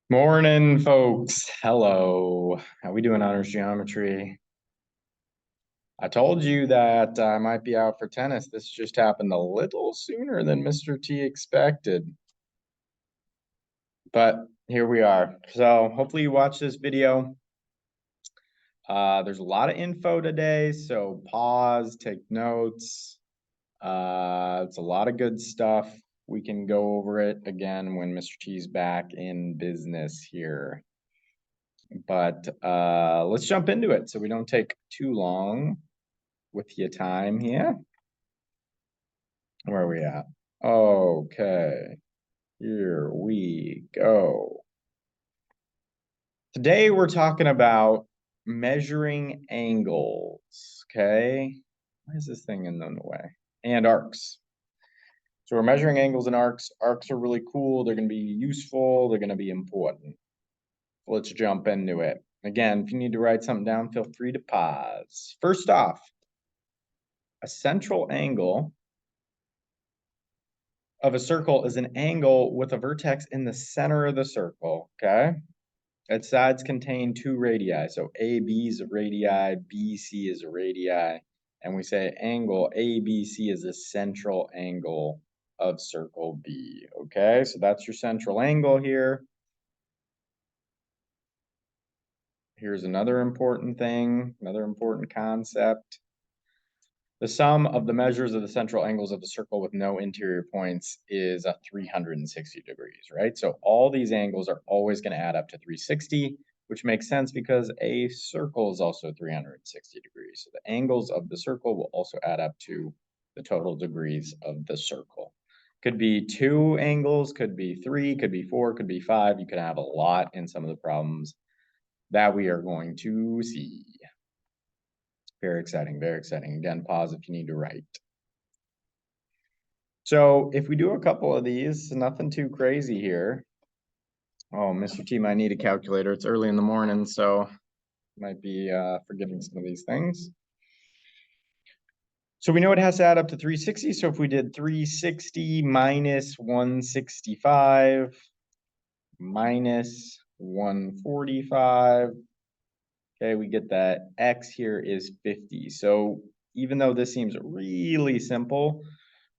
Morning, folks. Hello. How we doing, honors geometry? I told you that I might be out for tennis. This just happened a little sooner than Mr. T expected. But here we are. So hopefully you watch this video. There's a lot of info today, so pause, take notes. It's a lot of good stuff. We can go over it again when Mr. T's back in business here. But let's jump into it so we don't take too long with your time here. Where are we at? Okay, here we go. Today we're talking about measuring angles, okay? Why is this thing in the way? And arcs. So we're measuring angles and arcs. Arcs are really cool. They're going to be useful. They're going to be important. Let's jump into it. Again, if you need to write something down, feel free to pause. First off, a central angle of a circle is an angle with a vertex in the center of the circle, okay? Its sides contain two radii. So AB is a radii, BC is a radii, and we say angle ABC is a central angle of circle B, okay? So that's your central angle here. Here's another important thing, another important concept. The sum of the measures of the central angles of the circle with no interior points is 360 degrees, right? So all these angles are always going to add up to 360, which makes sense because a circle is also 360 degrees. So the angles of the circle will also add up to the total degrees of the circle. Could be two angles, could be three, could be four, could be five. You could have a lot in some of the problems that we are going to see. Very exciting, very exciting. Again, pause if you need to write. So if we do a couple of these, nothing too crazy here. Oh, Mr. T might need a calculator. It's early in the morning, so might be forgetting some of these things. So we know it has to add up to 360. So if we did 360 minus 165 minus 145, okay, we get that X here is 50. So even though this seems really simple,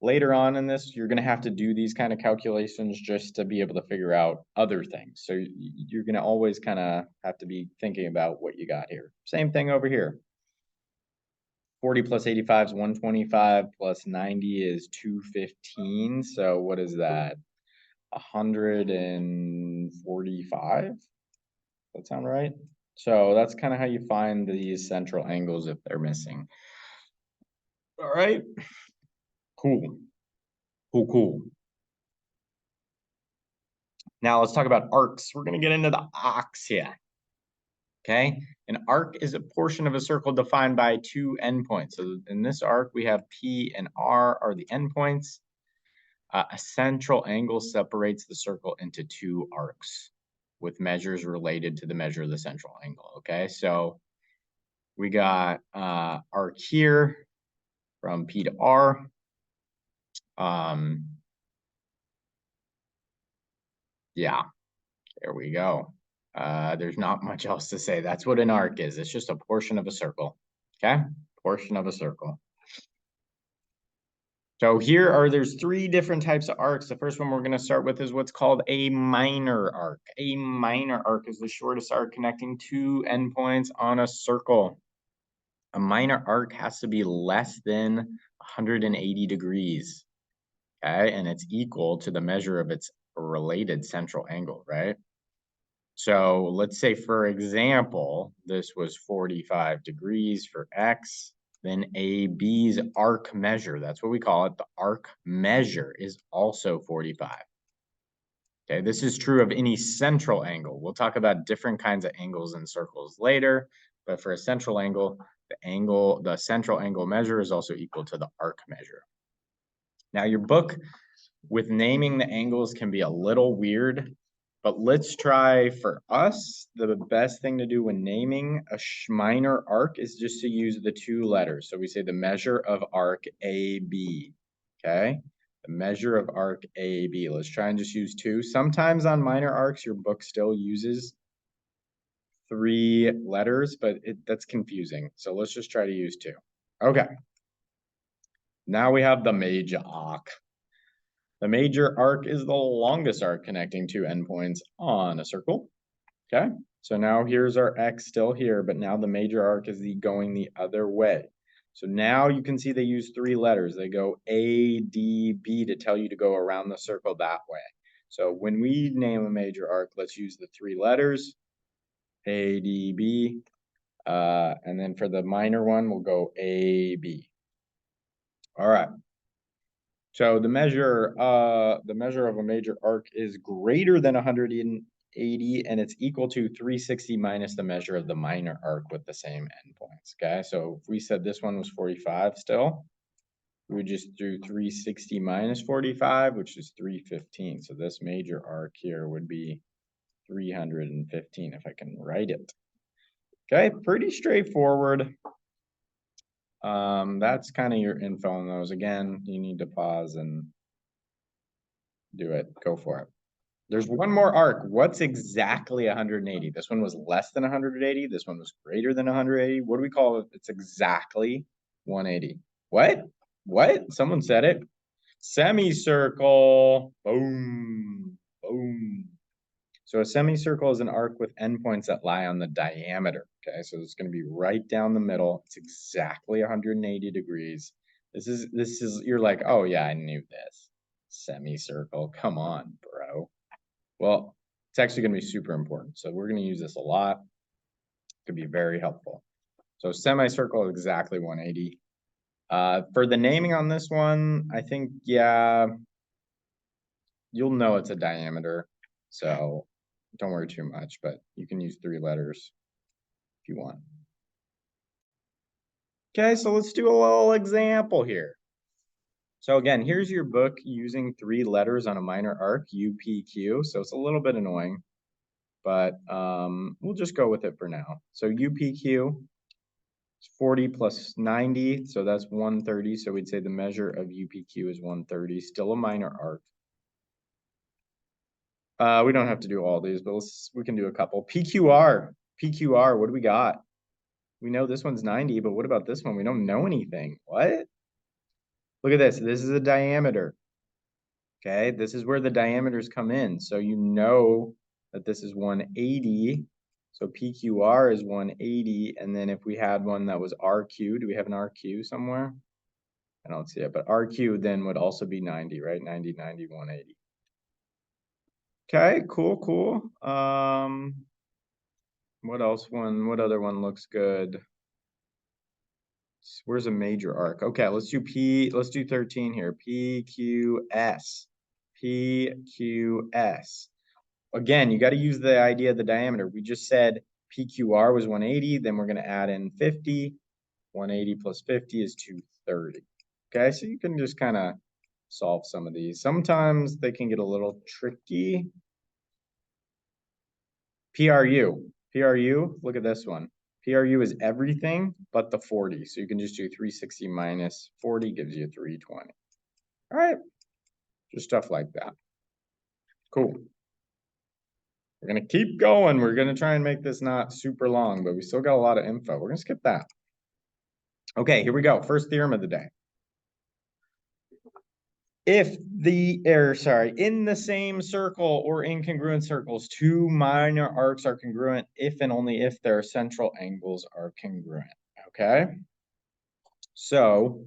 later on in this, you're going to have to do these kind of calculations just to be able to figure out other things. So you're going to always kind of have to be thinking about what you got here. Same thing over here. 40 plus 85 is 125 plus 90 is 215. So what is that? 145? Does that sound right? So that's kind of how you find these central angles if they're missing. All right. Cool. Cool. Now let's talk about arcs. We're going to get into the arcs here. Okay. An arc is a portion of a circle defined by two endpoints. So in this arc, we have P and R are the endpoints. A central angle separates the circle into two arcs with measures related to the measure of the central angle. Okay. So we got arc here from P to R. Yeah, there we go. There's not much else to say. That's what an arc is. It's just a portion of a circle. Okay, portion of a circle. So there's three different types of arcs. The first one we're going to start with is what's called a minor arc. A minor arc is the shortest arc connecting two endpoints on a circle. A minor arc has to be less than 180 degrees. Okay, and it's equal to the measure of its related central angle, right? So let's say, for example, this was 45 degrees for X, then AB's arc measure, that's what we call it, the arc measure is also 45. Okay, this is true of any central angle. We'll talk about different kinds of angles in circles later, but for a central angle, the central angle measure is also equal to the arc measure. Now, your book with naming the angles can be a little weird. But let's try, for us, the best thing to do when naming a minor arc is just to use the two letters. So we say the measure of arc AB, okay? The measure of arc AB. Let's try and just use 2. Sometimes on minor arcs, your book still uses 3 letters, but that's confusing. So let's just try to use 2. Okay. Now we have the major arc. The major arc is the longest arc connecting 2 endpoints on a circle. Okay. So now here's our X still here, but now the major arc is going the other way. So now you can see they use 3 letters. They go A, D, B to tell you to go around the circle that way. So when we name a major arc, let's use the 3 letters, A, D, B. And then for the minor one, we'll go A, B. All right. So the measure of a major arc is greater than 180, and it's equal to 360 minus the measure of the minor arc with the same endpoints. Okay, so if we said this one was 45 still, we would just do 360 minus 45, which is 315. So this major arc here would be 315 if I can write it. Okay, pretty straightforward. That's kind of your info on those. Again, you need to pause and do it. Go for it. There's one more arc. What's exactly 180? This one was less than 180. This one was greater than 180. What do we call it? It's exactly 180. What? What? Someone said it. Semicircle. Boom. Boom. So a semicircle is an arc with endpoints that lie on the diameter. Okay, so it's going to be right down the middle. It's exactly 180 degrees. This is you're like, oh yeah, I knew this. Semicircle. Come on, bro. Well, it's actually going to be super important. So we're going to use this a lot. It could be very helpful. So semicircle is exactly 180. For the naming on this one, I think, yeah, you'll know it's a diameter. So don't worry too much, but you can use 3 letters if you want. Okay, so let's do a little example here. So again, here's your book using 3 letters on a minor arc, UPQ. So it's a little bit annoying, but we'll just go with it for now. So UPQ is 40 plus 90, so that's 130. So we'd say the measure of UPQ is 130, still a minor arc. We don't have to do all these, but we can do a couple. PQR, what do we got? We know this one's 90, but what about this one? We don't know anything. What? Look at this. This is a diameter. Okay, this is where the diameters come in. So you know that this is 180. So PQR is 180. And then if we had one that was RQ, do we have an RQ somewhere? I don't see it, but RQ then would also be 90, right? 90, 90, 180. Okay, cool, cool. What other one looks good? Where's a major arc? Okay, let's do 13 here. PQS. PQS. Again, you got to use the idea of the diameter. We just said PQR was 180, then we're going to add in 50. 180 plus 50 is 230. Okay, so you can just kind of solve some of these. Sometimes they can get a little tricky. PRU. PRU, look at this one. PRU is everything but the 40. So you can just do 360 minus 40 gives you 320. All right, just stuff like that. Cool. We're going to keep going. We're going to try and make this not super long, but we still got a lot of info. We're going to skip that. Okay, here we go. First theorem of the day. In the same circle or incongruent circles, 2 minor arcs are congruent if and only if their central angles are congruent. Okay. So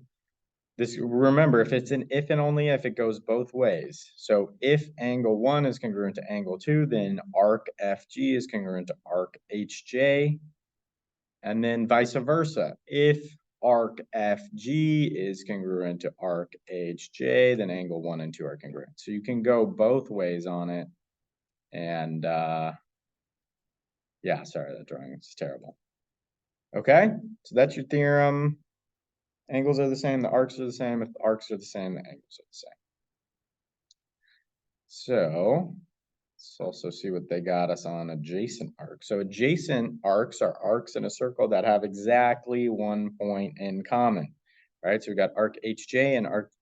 remember, if it's an if and only if, it goes both ways. So if angle 1 is congruent to angle 2, then arc FG is congruent to arc HJ, and then vice versa. If arc FG is congruent to arc HJ, then angle 1 and 2 are congruent. So you can go both ways on it. And yeah, sorry, that drawing is terrible. Okay, so that's your theorem. Angles are the same, the arcs are the same. If the arcs are the same, the angles are the same. So let's also see what they got us on adjacent arcs. So adjacent arcs are arcs in a circle that have exactly 1 point in common, right? So we got arc HJ and arc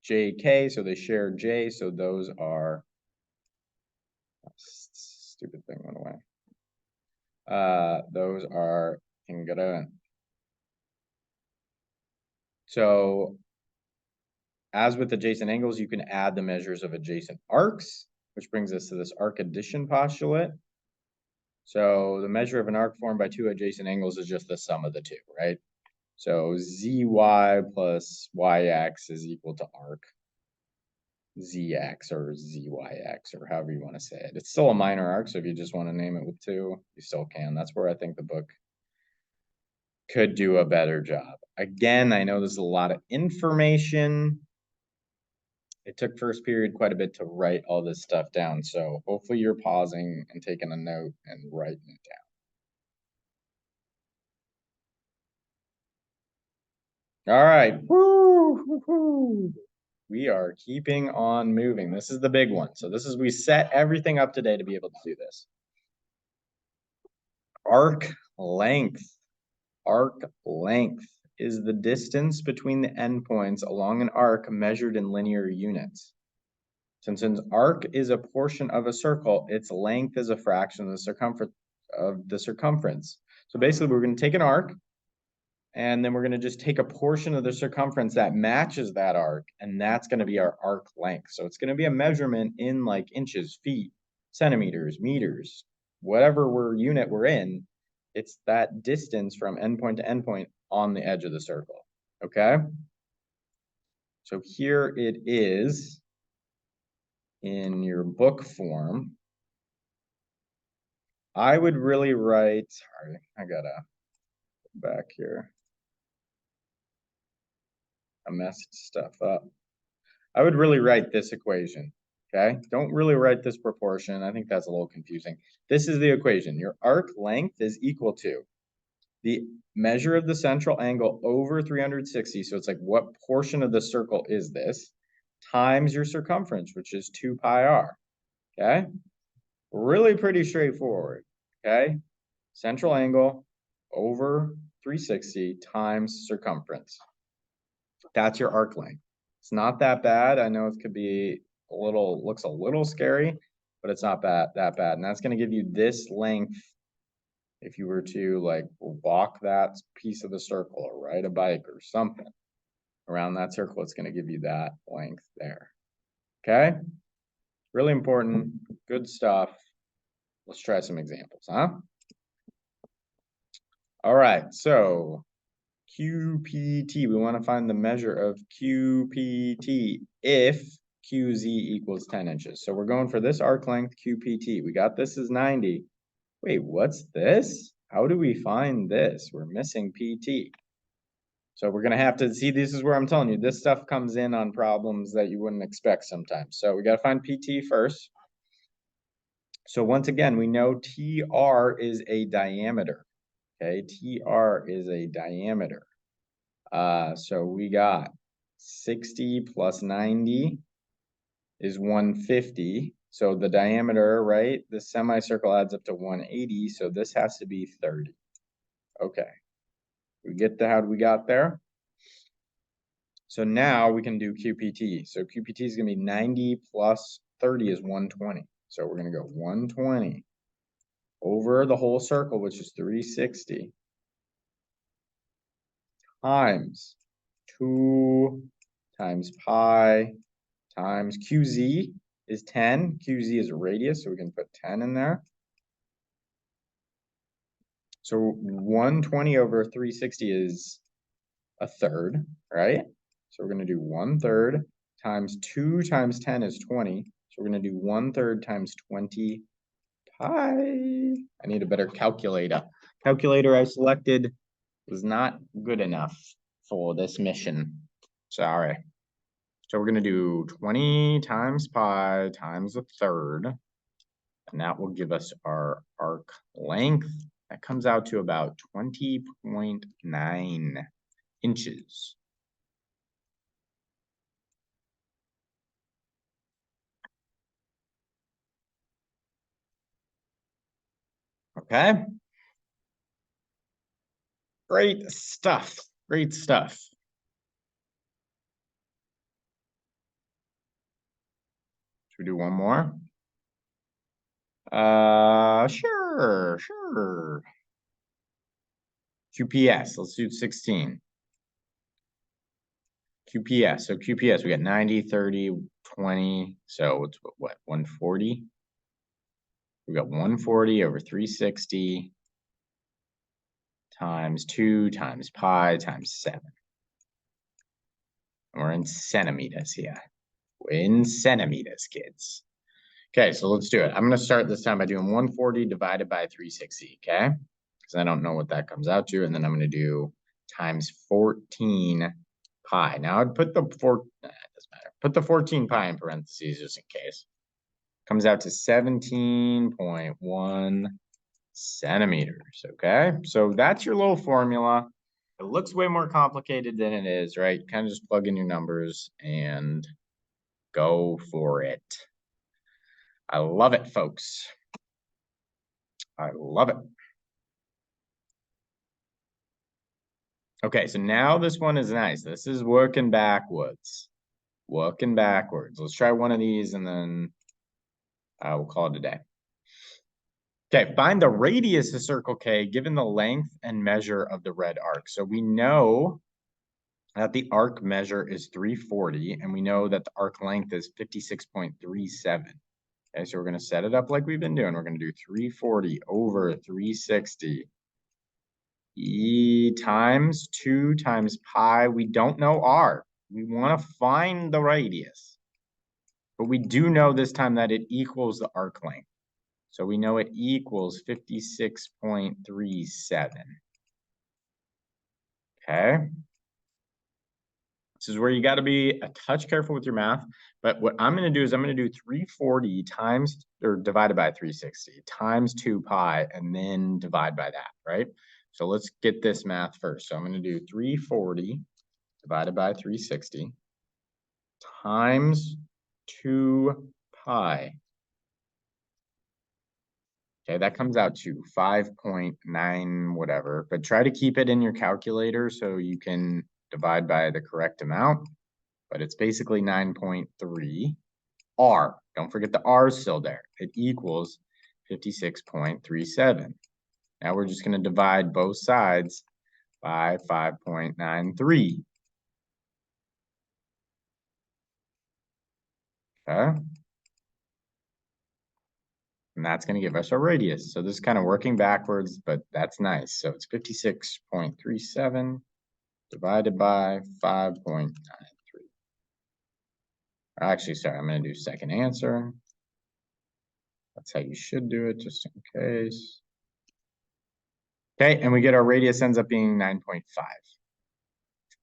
JK, so they share J, so those are, stupid thing went away. Those are congruent. So as with adjacent angles, you can add the measures of adjacent arcs, which brings us to this arc addition postulate. So the measure of an arc formed by two adjacent angles is just the sum of the two, right? So ZY plus YX is equal to arc ZX or ZYX or however you want to say it. It's still a minor arc, so if you just want to name it with two, you still can. That's where I think the book could do a better job. Again, I know there's a lot of information. It took first period quite a bit to write all this stuff down, so hopefully you're pausing and taking a note and writing it down. All right. Woo-hoo-hoo. We are keeping on moving. This is the big one. So this is, we set everything up today to be able to do this. Arc length. Arc length is the distance between the endpoints along an arc measured in linear units. Since an arc is a portion of a circle, its length is a fraction of the circumference. So basically, we're going to take an arc, and then we're going to just take a portion of the circumference that matches that arc, and that's going to be our arc length. So it's going to be a measurement in like inches, feet, centimeters, meters, whatever unit we're in. It's that distance from endpoint to endpoint on the edge of the circle, okay? So here it is in your book form. I would really write, sorry, I gotta go back here. I messed stuff up. I would really write this equation, okay? Don't really write this proportion. I think that's a little confusing. This is the equation. Your arc length is equal to the measure of the central angle over 360. So it's like, what portion of the circle is this? Times your circumference, which is 2 pi r, okay? Really pretty straightforward, okay? Central angle over 360 times circumference. That's your arc length. It's not that bad. I know it could be a little, looks a little scary, but it's not that bad. And that's going to give you this length if you were to like walk that piece of the circle or ride a bike or something around that circle. It's going to give you that length there. Okay? Really important. Good stuff. Let's try some examples, huh? All right, so QPT, we want to find the measure of QPT if QZ equals 10 inches. So we're going for this arc length QPT. We got this as 90. Wait, what's this? How do we find this? We're missing PT. So we're going to have to see, this is where I'm telling you, this stuff comes in on problems that you wouldn't expect sometimes. So we got to find PT first. So once again, we know TR is a diameter. Okay, TR is a diameter. So we got 60 plus 90 is 150. So the diameter, right? The semicircle adds up to 180. So this has to be 30. Okay. We get to how we got there. So now we can do QPT. So QPT is going to be 90 plus 30 is 120. So we're going to go 120 over the whole circle, which is 360, times 2 times pi times QZ is 10. QZ is a radius, so we can put 10 in there. So 120 over 360 is a third, right? So we're going to do 1/3 times 2 times 10 is 20. So we're going to do 1/3 times 20 pi. I need a better calculator. Calculator I selected was not good enough for this mission. Sorry. So we're going to do 20 times pi times 1/3. And that will give us our arc length. That comes out to about 20.9 inches. Okay. Great stuff. Great stuff. Should we do one more? Sure. QPS, let's do 16. QPS, so QPS, we got 90, 30, 20, so it's what, 140? We got 140 over 360 times 2 times pi times 7. And we're in centimeters here. We're in centimeters, kids. Okay, so let's do it. I'm going to start this time by doing 140 divided by 360, okay? Because I don't know what that comes out to. And then I'm going to do times 14 pi. Now I'd put the it doesn't matter. Put the 14 pi in parentheses just in case. Comes out to 17.1 centimeters, okay? So that's your little formula. It looks way more complicated than it is, right? Kind of just plug in your numbers and go for it. I love it, folks. I love it. Okay, so now this one is nice. This is working backwards. Working backwards. Let's try one of these and then we'll call it a day. Okay, find the radius of circle K given the length and measure of the red arc. So we know that the arc measure is 340, and we know that the arc length is 56.37. Okay, so we're going to set it up like we've been doing. We're going to do 340 over 360. E times 2 times pi. We don't know r. We want to find the radius. But we do know this time that it equals the arc length. So we know it equals 56.37. Okay. This is where you got to be a touch careful with your math. But what I'm going to do is I'm going to do 340 times, or divided by 360, times 2 pi, and then divide by that, right? So let's get this math first. So I'm going to do 340 divided by 360 times 2 pi. Okay, that comes out to 5.9 whatever, but try to keep it in your calculator so you can divide by the correct amount. But it's basically 9.3. R, don't forget the R is still there. It equals 56.37. Now we're just going to divide both sides by 5.93. Okay. And that's going to give us our radius. So this is kind of working backwards, but that's nice. So it's 56.37 divided by 5.93. Actually, sorry, I'm going to do second answer. That's how you should do it, just in case. Okay, and we get our radius ends up being 9.5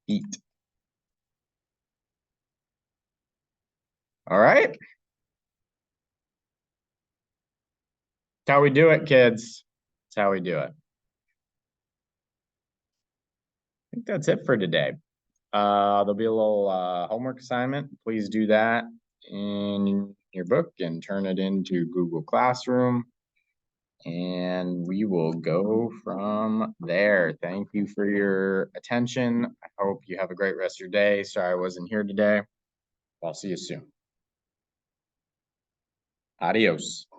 feet. All right. That's how we do it, kids. That's how we do it. I think that's it for today. There'll be a little homework assignment. Please do that in your book and turn it into Google Classroom. And we will go from there. Thank you for your attention. I hope you have a great rest of your day. Sorry I wasn't here today. I'll see you soon. Adios.